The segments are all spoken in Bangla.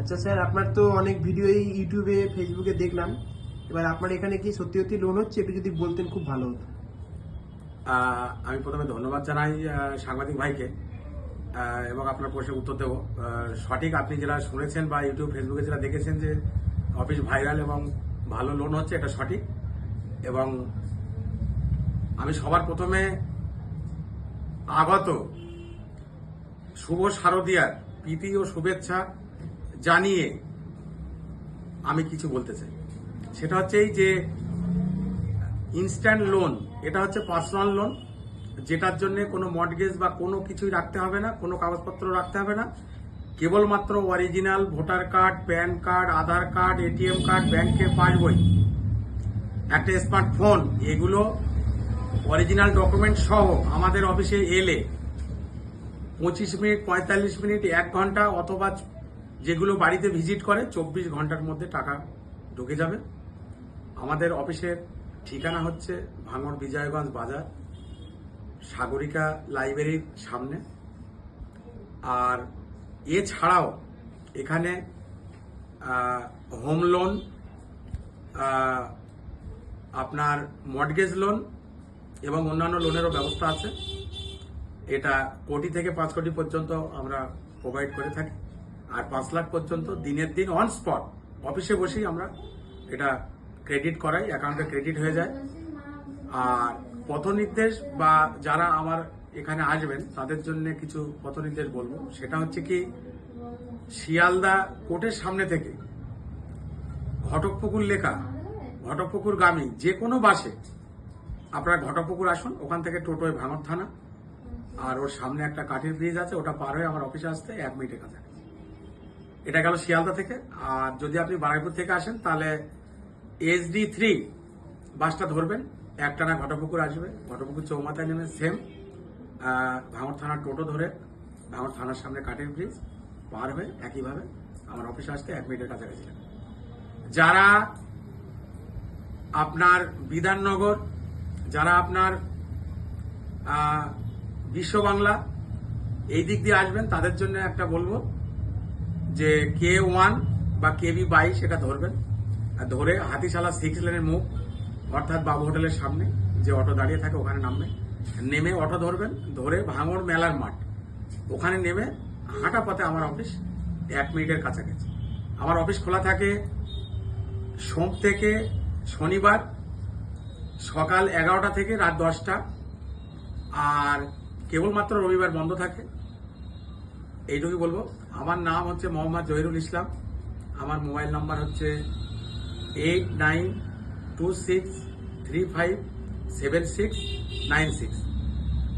আচ্ছা স্যার, আপনার তো অনেক ভিডিওই ইউটিউবে ফেসবুকে দেখলাম। এবার আপনার এখানে কি সত্যি সত্যি লোন হচ্ছে? একটু যদি বলতেন খুব ভালো হতো। আমি প্রথমে ধন্যবাদ জানাই সাংবাদিক ভাইকে এবং আপনার প্রশ্নের উত্তর দেব। সঠিক আপনি যেটা শুনেছেন বা ইউটিউব ফেসবুকে যেটা দেখেছেন যে অফিস ভাইরাল এবং ভালো লোন হচ্ছে, এটা সঠিক। এবং আমি সবার প্রথমে আগত শুভ শারদীয়ার প্রীতি ও শুভেচ্ছা জানিয়ে আমি কিছু বলতে চাই। সেটা হচ্ছে এই যে ইনস্ট্যান্ট লোন, এটা হচ্ছে পার্সোনাল লোন, যেটার জন্য কোনো মর্টগেজ বা কোনো কিছুই রাখতে হবে না, কোনো কাগজপত্র রাখতে হবে না। কেবলমাত্র original voter card, PAN card, Aadhaar card, ATM card, ব্যাংকের পাসবই, একটা স্মার্টফোন, এগুলো অরিজিনাল ডকুমেন্ট সহ আমাদের অফিসে এলে 25 মিনিট, 45 মিনিট, 1 ঘন্টা, অথবা যেগুলো বাড়িতে ভিজিট করে 24 ঘন্টার মধ্যে টাকা ঢুকে যাবে। আমাদের অফিসের ঠিকানা হচ্ছে ভাঙড় বিজয়গঞ্জ বাজার, সাগরিকা লাইব্রেরির সামনে। আর এছাড়াও এখানে হোম লোন, আপনার মর্টগেজ লোন এবং অন্যান্য লোনেরও ব্যবস্থা আছে। এটা কোটি থেকে 5 কোটি পর্যন্ত আমরা প্রোভাইড করে থাকি। আর 5 লাখ পর্যন্ত দিনের দিন অন স্পট অফিসে বসেই আমরা এটা ক্রেডিট করাই, অ্যাকাউন্টে ক্রেডিট হয়ে যায়। আর পথনির্দেশ বা যারা আমার এখানে আসবেন তাদের জন্য কিছু পথনির্দেশ বলবো। সেটা হচ্ছে কি, শিয়ালদা কোর্টের সামনে থেকে ঘটকপুকুর লেখা, ঘটকপুকুর গামী যে কোনো বাসে আপনারা ঘটকপুকুর আসুন। ওখান থেকে টোটোয় ভাঙড় থানা, আর ওর সামনে একটা কাঠের ব্রিজ আছে, ওটা পার হয়ে আমার অফিসে আসতে 1 মিনিটের কাছে। এটা গেল শিয়ালদা থেকে। আর যদি আপনি বারাইপুর থেকে আসেন তাহলে SD3 বাসটা ধরবেন, একটানা ঘটপুকুর আসবে, ঘটপুকুর চৌমাথায় নেমে সেম ভাঙড় থানার টোটো ধরে ভাঙড় থানার সামনে কাঠের ব্রিজ পার হয়ে একইভাবে আমার অফিসে আসতে 1 মিনিটের কাছাকাছি লাগে। যারা আপনার বিধাননগর, যারা আপনার বিশ্ব বাংলা এই দিক দিয়ে আসবেন, তাদের জন্য একটা বলবো যে K1 বা KB22 এটা ধরবেন। ধরে হাতিশালা 6 লেনের মুখ, অর্থাৎ বাবু হোটেলের সামনে যে অটো দাঁড়িয়ে থাকে ওখানে নামবেন। নেমে অটো ধরবেন, ধরে ভাঙড় মেলার মাঠ, ওখানে নেমে হাঁটা পথে আমার অফিস 1 মিনিটের কাছাকাছি। আমার অফিস খোলা থাকে সোম থেকে শনিবার সকাল 11টা থেকে রাত 10টা, আর কেবলমাত্র রবিবার বন্ধ থাকে। এইটুকুই বলবো। আমার নাম হচ্ছে মোহাম্মদ জহিরুল ইসলাম। আমার মোবাইল নাম্বার হচ্ছে 8926357696।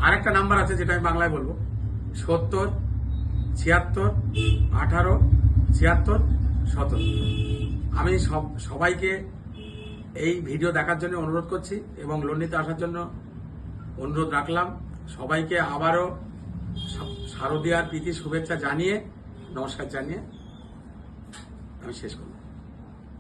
আরেকটা নাম্বার আছে যেটা আমি বাংলায় বলবো, 70 76 18 76 17। আমি সবাইকে এই ভিডিও দেখার জন্য অনুরোধ করছি এবং লোন নিতে আসার জন্য অনুরোধ রাখলাম। সবাইকে আবারও শারদীয়ার প্রীতি শুভেচ্ছা জানিয়ে, নমস্কার জানিয়ে আমি শেষ করব।